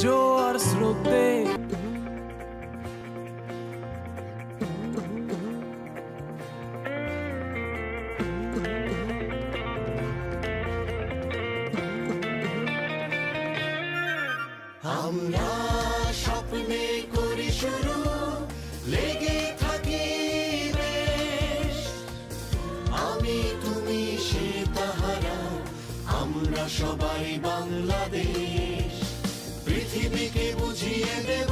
জোয়ার স্রোতে আমরা স্বপ্নে করি শুরু, লেগে থাকি বেশ। আমি তুমি সে তাহারা, আমরা সবাই বাংলাদেশ। পৃথিবীকে বুঝিয়ে দেব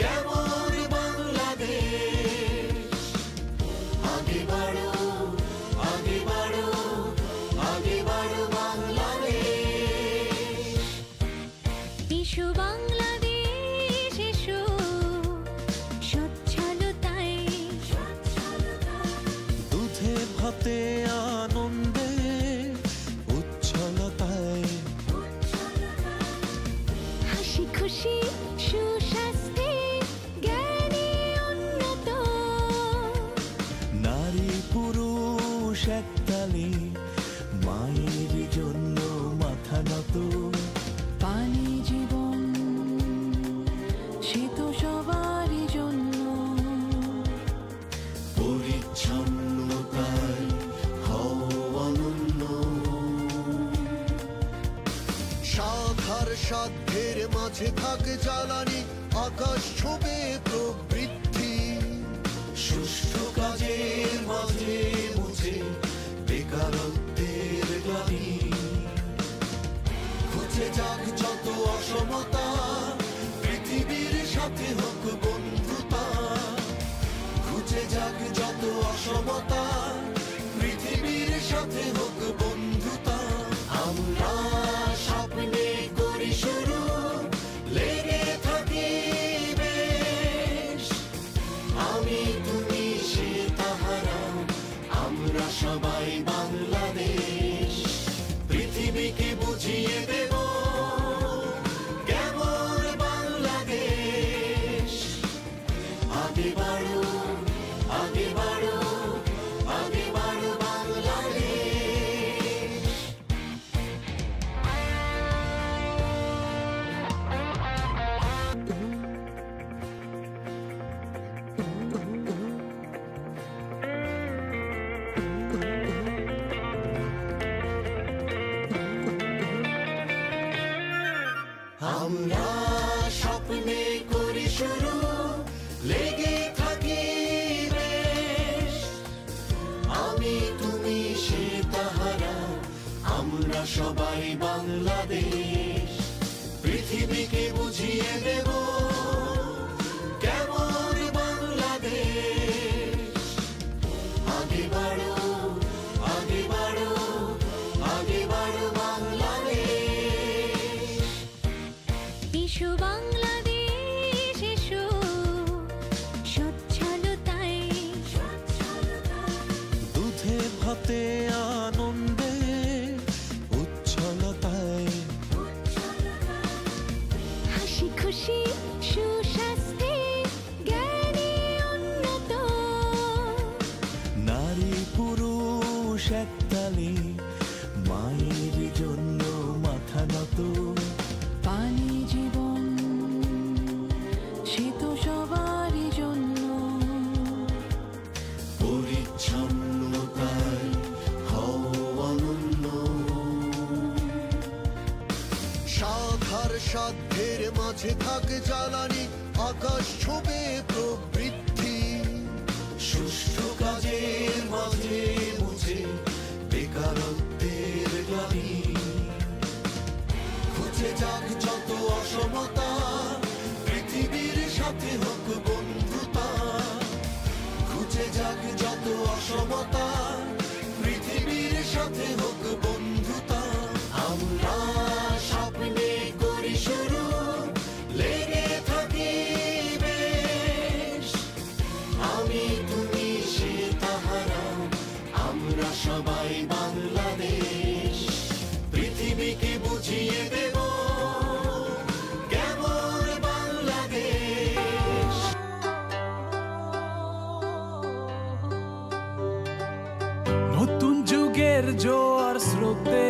কেমন বাংলাদেশ। আগে বাড়ো, আগে বাড়ো, আগে বাড়ো বাংলাদেশ। এসো বাংলাদেশ এসো, সচ্ছলতায় দুধে ভাতে আনন্দে উচ্ছলতায়, হাসি খুশি সুস্বাস্থ্যে জ্ঞানে উন্নত। নারী পুরুষ একতালে মায়ের জন্য মাথা নত। পানি জীবন সে তো সবারই জন্য। পরিচ্ছন্নতায় হও অনন্য। সাধার সাধ্যের মাঝে থাকে জ্বালানি, আকাশ ছোঁবে প্রবৃদ্ধি। সুষ্ঠু কাজের মাঝে মুছে বেকারত্বের গ্লানি। খুঁজে যাক যত অসমতা, পৃথিবীর সাথে হোক বন্ধুতা। খুঁজে যাক যত অসমতা, পৃথিবীর সাথে হোক বন্ধুতা। আমরা স্বপ্নে করি শুরু, লেগে থাকি বেশ। আমি তুমি সে তাহারা, আমরা সবাই বাংলাদেশ। পৃথিবীকে বুঝিয়ে দেব কেমন বাংলাদেশ। আগে বাড়ো, আগে বাড়ো, আগে বাড়ো বাংলাদেশ। আমরা স্বপ্নে করি শুরু, লেগে থাকি বেশ। আমি তুমি সে তাহারা, আমরা সবাই বাংলাদেশ। পৃথিবীকে বুঝিয়ে দেব কেমন বাংলাদেশ। আগে বাড়ো, আগে বাড়ো, আগে বাড়ো বাংলাদেশ। এসো বাংলাদেশ এসো, সচ্ছলতায় দুধে ভাতে আনন্দে উচ্ছলতায়, হাসি খুশি সুস্বাস্থ্যে জ্ঞানে উন্নত। নারী পুরুষ একতালে মায়ের জন্য মাথা নত। পানি জীবন সে তো সবারই জন্য। পরিচ্ছন্নতায় হও অনন্য। সাধার সাধ্যের মাঝে থাকে জ্বালানি, আকাশ ছোঁবে প্রবৃদ্ধি। সুষ্ঠু কাজের মাঝে মুছে বেকারত্বের গ্লানি। খুঁজে যাক যত অসমতা, পৃথিবীর সাথে হোক বন্ধুতা। খুঁজে যাক যত অসমতা, পৃথিবীর সাথে হোক বন্ধুতা। আমরা স্বপ্নে করি শুরু, লেগে থাকি বেশ। আমি তুমি সে তাহারা, আমরা সবাই বাংলাদেশ। পৃথিবীকে বুঝিয়ে দেব কেমন বাংলাদেশ। নতুন যুগের জোয়ার স্রোতে